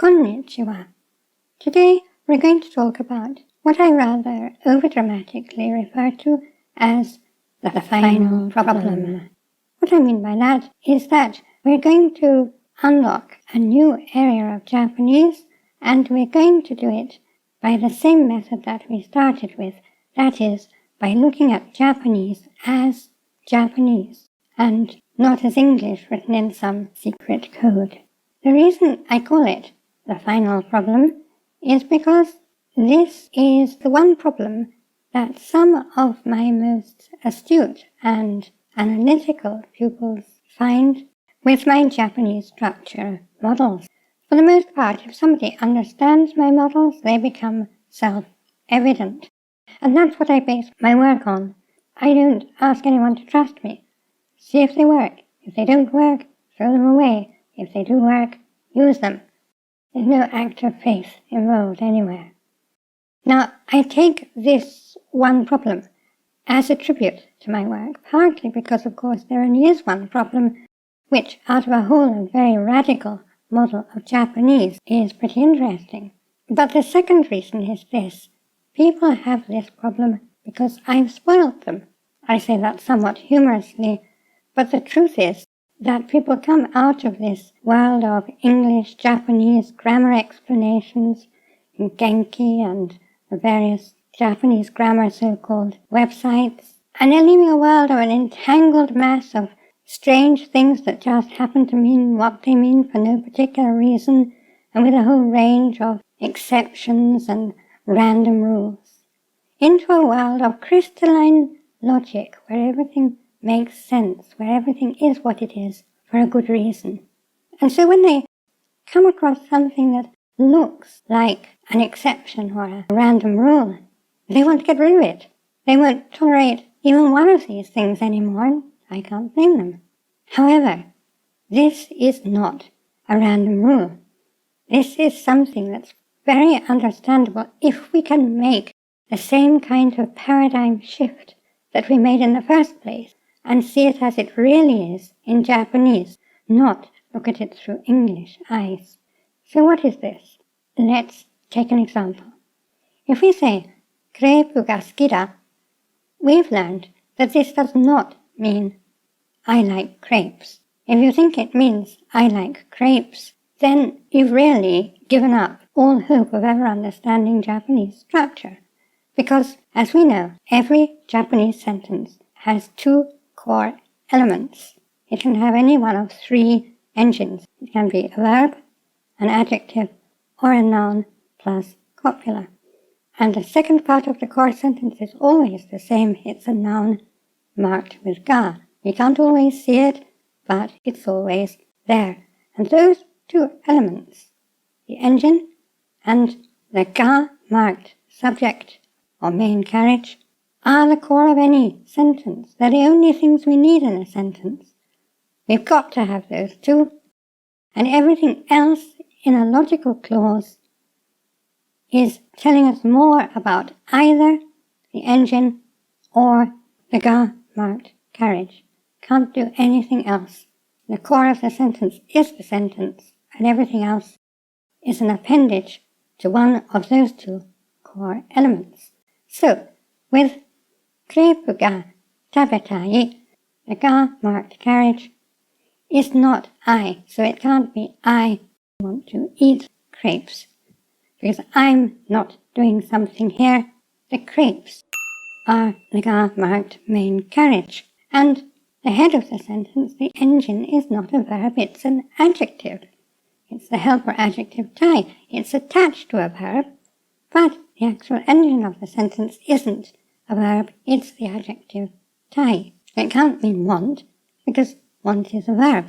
Konnichiwa. Today we're going to talk about what I rather overdramatically refer to as the final problem. What I mean by that is that we're going to unlock a new area of Japanese, and we're going to do it by the same method that we started with, that is, by looking at Japanese as Japanese, and not as English written in some secret code. The reason I call it the final problem is because this is the one problem that some of my most astute and analytical pupils find with my Japanese structure models. For the most part, if somebody understands my models, they become self-evident. And that's what I base my work on. I don't ask anyone to trust me. See if they work. If they don't work, throw them away. If they do work, use them. There's no act of faith involved anywhere. Now, I take this one problem as a tribute to my work, partly because, of course, there only is one problem, which, out of a whole and very radical model of Japanese, is pretty interesting. But the second reason is this. People have this problem because I've spoiled them. I say that somewhat humorously, but the truth is that people come out of this world of English, Japanese grammar explanations in Genki and the various Japanese grammar so-called websites, and they're leaving a world of an entangled mass of strange things that just happen to mean what they mean for no particular reason, and with a whole range of exceptions and random rules, into a world of crystalline logic where everything makes sense, where everything is what it is for a good reason. And so when they come across something that looks like an exception or a random rule, they want to get rid of it. They won't tolerate even one of these things anymore, and I can't blame them. However, this is not a random rule. This is something that's very understandable if we can make the same kind of paradigm shift that we made in the first place and see it as it really is in Japanese, not look at it through English eyes. So what is this? Let's take an example. If we say, crepe ga suki da, we've learned that this does not mean I like crepes. If you think it means I like crepes, then you've really given up all hope of ever understanding Japanese structure. Because, as we know, every Japanese sentence has two core elements. It can have any one of three engines. It can be a verb, an adjective, or a noun plus copula. And the second part of the core sentence is always the same. It's a noun marked with ga. You can't always see it, but it's always there. And those two elements, the engine and the ga-marked subject or main carriage, are the core of any sentence. They're the only things we need in a sentence. We've got to have those two, and everything else in a logical clause is telling us more about either the engine or the ga-marked carriage. Can't do anything else. The core of the sentence is the sentence, and everything else is an appendage to one of those two core elements. So, with crepe ga tabetai, the ga-marked carriage is not I, so it can't be I want to eat crepes, because I'm not doing something here. The crepes are the ga-marked main carriage, and the head of the sentence, the engine, is not a verb, it's an adjective. It's the helper adjective tai. It's attached to a verb, but the actual engine of the sentence isn't a verb, it's the adjective tai. It can't mean want, because want is a verb.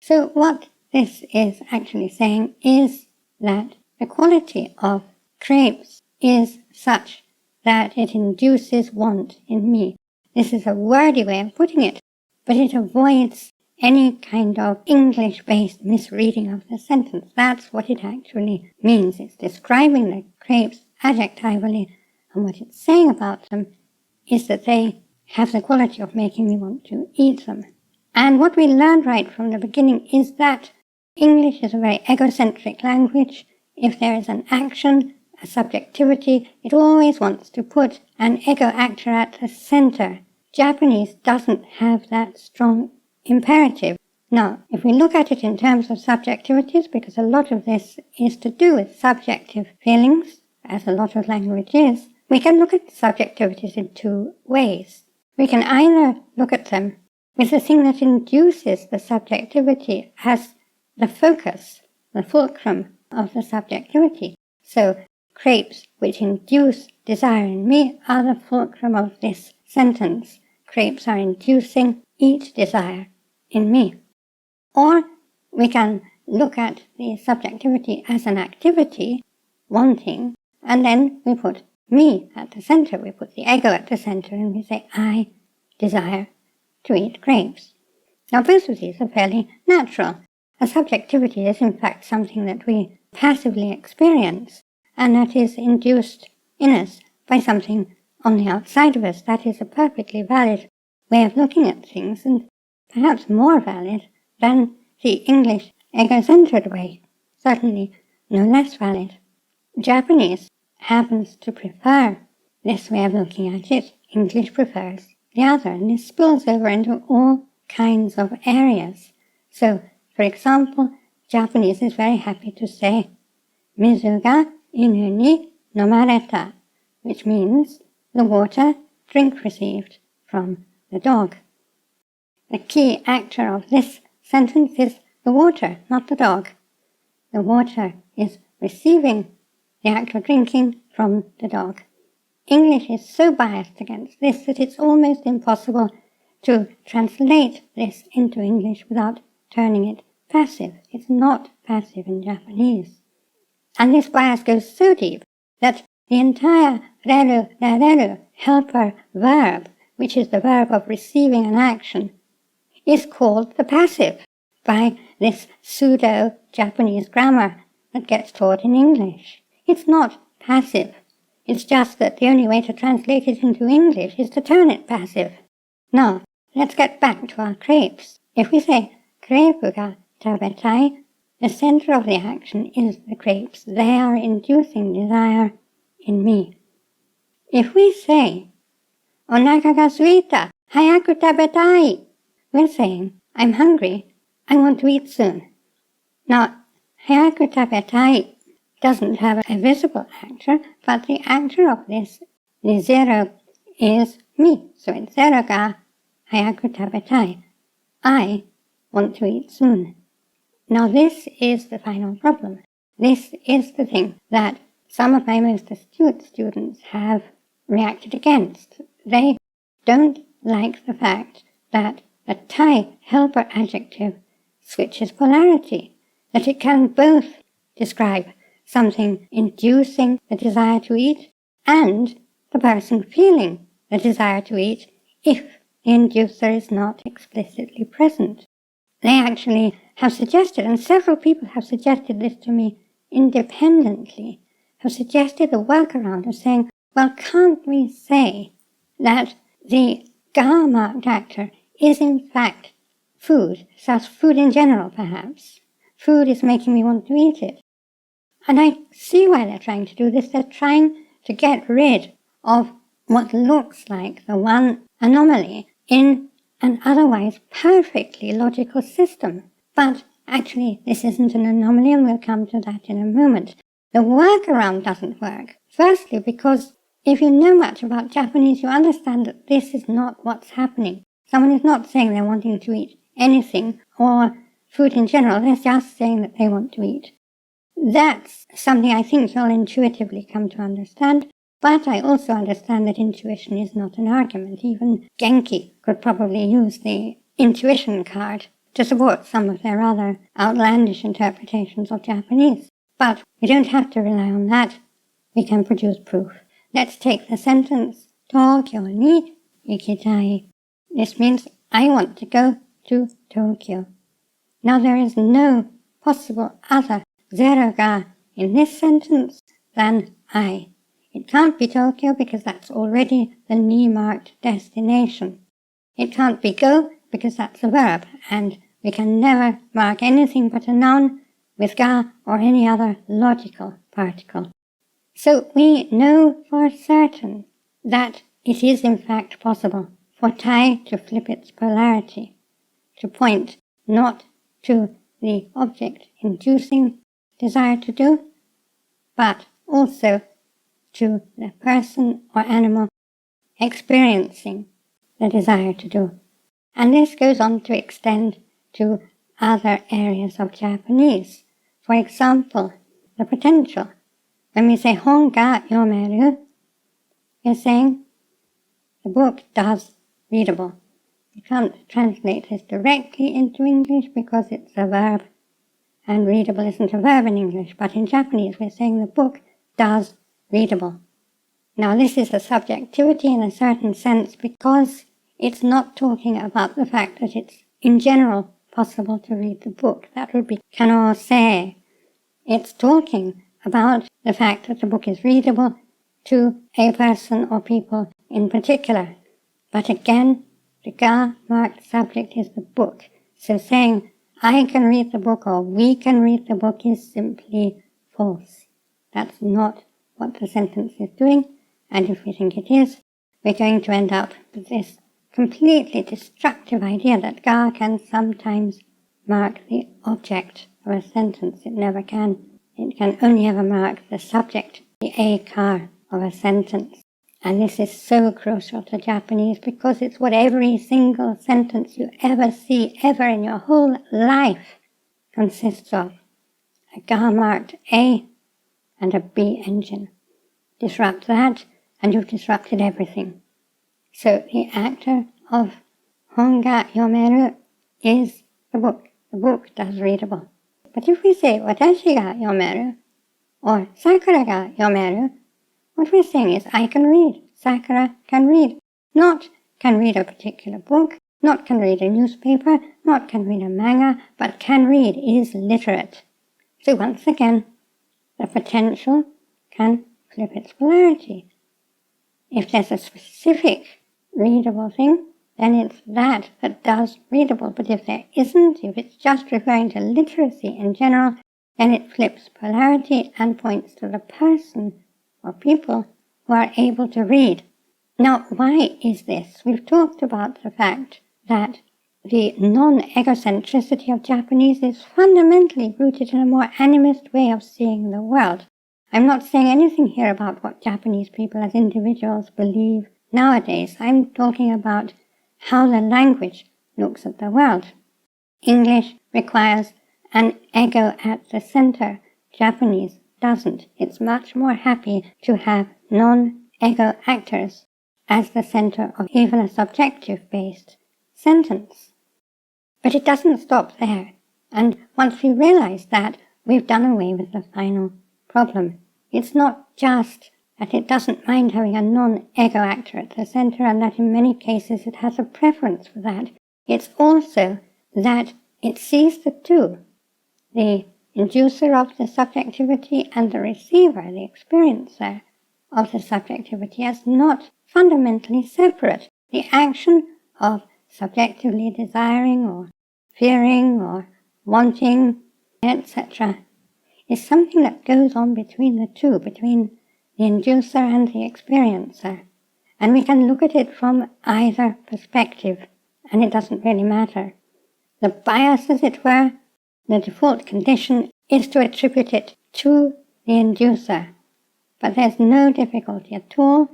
So what this is actually saying is that the quality of crepes is such that it induces want in me. This is a wordy way of putting it, but it avoids any kind of English-based misreading of the sentence. That's what it actually means. It's describing the crepes adjectively, and what it's saying about them is that they have the quality of making me want to eat them. And what we learned right from the beginning is that English is a very egocentric language. If there is an action, a subjectivity, it always wants to put an ego actor at the center. Japanese doesn't have that strong imperative. Now, if we look at it in terms of subjectivities, because a lot of this is to do with subjective feelings, as a lot of language is, we can look at subjectivities in two ways. We can either look at them with the thing that induces the subjectivity as the focus, the fulcrum of the subjectivity. So, crepes which induce desire in me are the fulcrum of this sentence. Crepes are inducing each desire in me. Or we can look at the subjectivity as an activity, wanting, and then we put me at the center. We put the ego at the center and we say, I desire to eat grapes. Now both of these are fairly natural. A subjectivity is in fact something that we passively experience, and that is induced in us by something on the outside of us. That is a perfectly valid way of looking at things, and perhaps more valid than the English ego-centered way. Certainly no less valid. Japanese happens to prefer this way of looking at it. English prefers the other, and this spills over into all kinds of areas. So, for example, Japanese is very happy to say, Mizu ga inu ni nomareta, which means the water, drink received from the dog. The key actor of this sentence is the water, not the dog. The water is receiving the act of drinking from the dog. English is so biased against this that it's almost impossible to translate this into English without turning it passive. It's not passive in Japanese. And this bias goes so deep that the entire reru, rereru, helper verb, which is the verb of receiving an action, is called the passive by this pseudo-Japanese grammar that gets taught in English. It's not passive. It's just that the only way to translate it into English is to turn it passive. Now, let's get back to our crepes. If we say, krepu ga tabetai, the center of the action is the crepes. They are inducing desire in me. If we say, onaka ga suita, hayaku tabetai, we're saying, I'm hungry, I want to eat soon. Now, hayaku tabetai doesn't have a visible actor, but the actor of this, the zero, is me. So it's zero ga hayaku tabetai. I want to eat soon. Now this is the final problem. This is the thing that some of my most astute students have reacted against. They don't like the fact that the Thai helper adjective switches polarity, that it can both describe something inducing the desire to eat and the person feeling the desire to eat if the inducer is not explicitly present. They actually have suggested, and several people have suggested this to me independently, have suggested a workaround of saying, well, can't we say that the ga-marked actor is in fact food, thus food in general perhaps. Food is making me want to eat it. And I see why they're trying to do this. They're trying to get rid of what looks like the one anomaly in an otherwise perfectly logical system. But actually, this isn't an anomaly, and we'll come to that in a moment. The workaround doesn't work. Firstly, because if you know much about Japanese, you understand that this is not what's happening. Someone is not saying they're wanting to eat anything or food in general. They're just saying that they want to eat. That's something I think you'll intuitively come to understand, but I also understand that intuition is not an argument. Even Genki could probably use the intuition card to support some of their other outlandish interpretations of Japanese. But we don't have to rely on that. We can produce proof. Let's take the sentence, Tokyo ni ikitai. This means I want to go to Tokyo. Now there is no possible other zero ga in this sentence than I. It can't be Tokyo because that's already the ni-marked destination. It can't be go because that's a verb, and we can never mark anything but a noun with ga or any other logical particle. So we know for certain that it is in fact possible for Tay to flip its polarity, to point not to the object inducing desire to do, but also to the person or animal experiencing the desire to do. And this goes on to extend to other areas of Japanese. For example, the potential. When we say hon ga yomeru, we're saying the book does readable. You can't translate this directly into English because it's a verb, and readable isn't a verb in English, but in Japanese we're saying the book does readable. Now this is a subjectivity in a certain sense because it's not talking about the fact that it's in general possible to read the book. That would be kanose. It's talking about the fact that the book is readable to a person or people in particular. But again, the ga marked subject is the book. So saying, I can read the book or we can read the book is simply false. That's not what the sentence is doing, and if we think it is, we're going to end up with this completely destructive idea that ga can sometimes mark the object of a sentence. It never can. It can only ever mark the subject, the akar of a sentence. And this is so crucial to Japanese because it's what every single sentence you ever see, ever in your whole life, consists of. A ga-marked A and a B engine. Disrupt that and you've disrupted everything. So the actor of hon ga yomeru is the book. The book does readable. But if we say watashi ga yomeru or Sakura ga yomeru, what we're saying is I can read, Sakura can read, not can read a particular book, not can read a newspaper, not can read a manga, but can read is literate. So once again, the potential can flip its polarity. If there's a specific readable thing, then it's that does readable. But if there isn't, if it's just referring to literacy in general, then it flips polarity and points to the person or people who are able to read. Now, why is this? We've talked about the fact that the non-egocentricity of Japanese is fundamentally rooted in a more animist way of seeing the world. I'm not saying anything here about what Japanese people as individuals believe nowadays. I'm talking about how the language looks at the world. English requires an ego at the center. Japanese doesn't. It's much more happy to have non-ego actors as the center of even a subjective-based sentence. But it doesn't stop there. And once we realize that, we've done away with the final problem. It's not just that it doesn't mind having a non-ego actor at the center and that in many cases it has a preference for that. It's also that it sees the two, the inducer of the subjectivity and the receiver, the experiencer of the subjectivity, as not fundamentally separate. The action of subjectively desiring or fearing or wanting, etc., is something that goes on between the two, between the inducer and the experiencer. And we can look at it from either perspective, and it doesn't really matter. The bias, as it were, the default condition, is to attribute it to the inducer. But there's no difficulty at all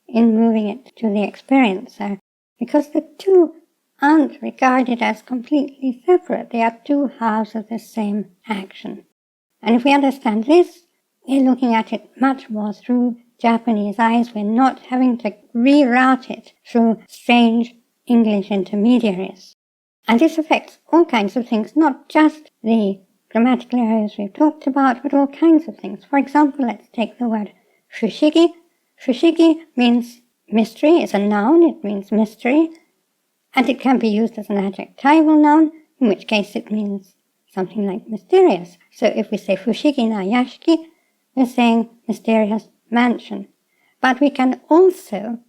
in moving it to the experiencer, because the two aren't regarded as completely separate. They are two halves of the same action. And if we understand this, we're looking at it much more through Japanese eyes. We're not having to reroute it through strange English intermediaries. And this affects all kinds of things, not just the grammatical areas we've talked about, but all kinds of things. For example, let's take the word fushigi. Fushigi means mystery. It's a noun. It means mystery. And it can be used as an adjectival noun, in which case it means something like mysterious. So if we say fushigi na yashiki, we're saying mysterious mansion. But we can also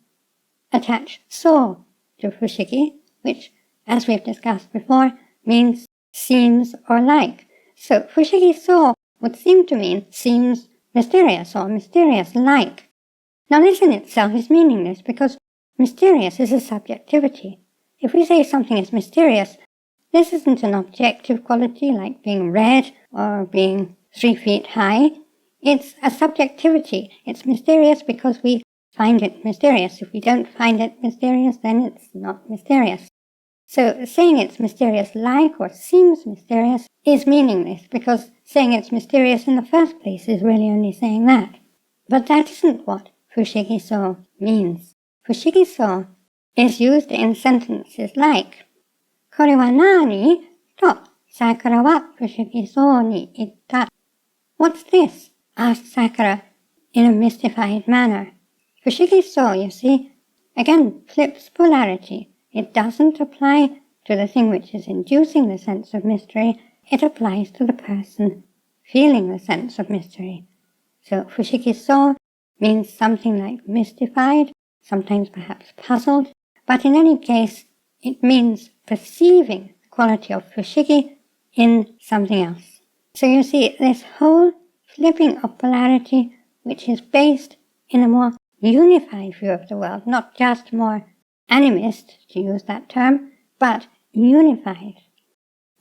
attach so to fushigi, which, as we've discussed before, means seems or like. So fushigi so would seem to mean seems mysterious or mysterious-like. Now this in itself is meaningless because mysterious is a subjectivity. If we say something is mysterious, this isn't an objective quality like being red or being 3 feet high. It's a subjectivity. It's mysterious because we find it mysterious. If we don't find it mysterious, then it's not mysterious. So saying it's mysterious-like or seems mysterious is meaningless because saying it's mysterious in the first place is really only saying that. But that isn't what fushigi so means. Fushigi so is used in sentences like これは何? と、Sakura wa fushigi so ni itta. What's this? Asked Sakura in a mystified manner. Fushigi so, you see, again flips polarity. It doesn't apply to the thing which is inducing the sense of mystery. It applies to the person feeling the sense of mystery. So fushigi so means something like mystified, sometimes perhaps puzzled, but in any case, it means perceiving the quality of fushigi in something else. So you see, this whole flipping of polarity, which is based in a more unified view of the world, not just more animist, to use that term, but unified.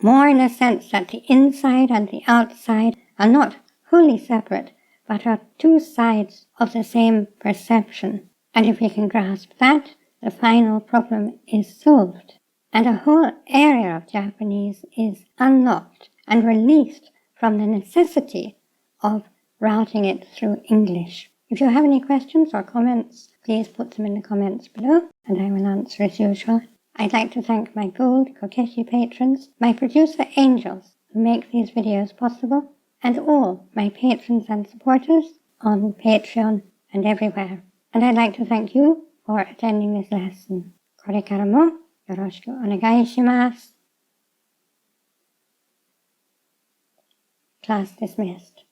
More in a sense that the inside and the outside are not wholly separate, but are two sides of the same perception. And if we can grasp that, the final problem is solved. And a whole area of Japanese is unlocked and released from the necessity of routing it through English. If you have any questions or comments, please put them in the comments below, and I will answer as usual. I'd like to thank my gold Kokeshi patrons, my producer angels who make these videos possible, and all my patrons and supporters on Patreon and everywhere. And I'd like to thank you for attending this lesson. これからもよろしくお願いします。Class dismissed.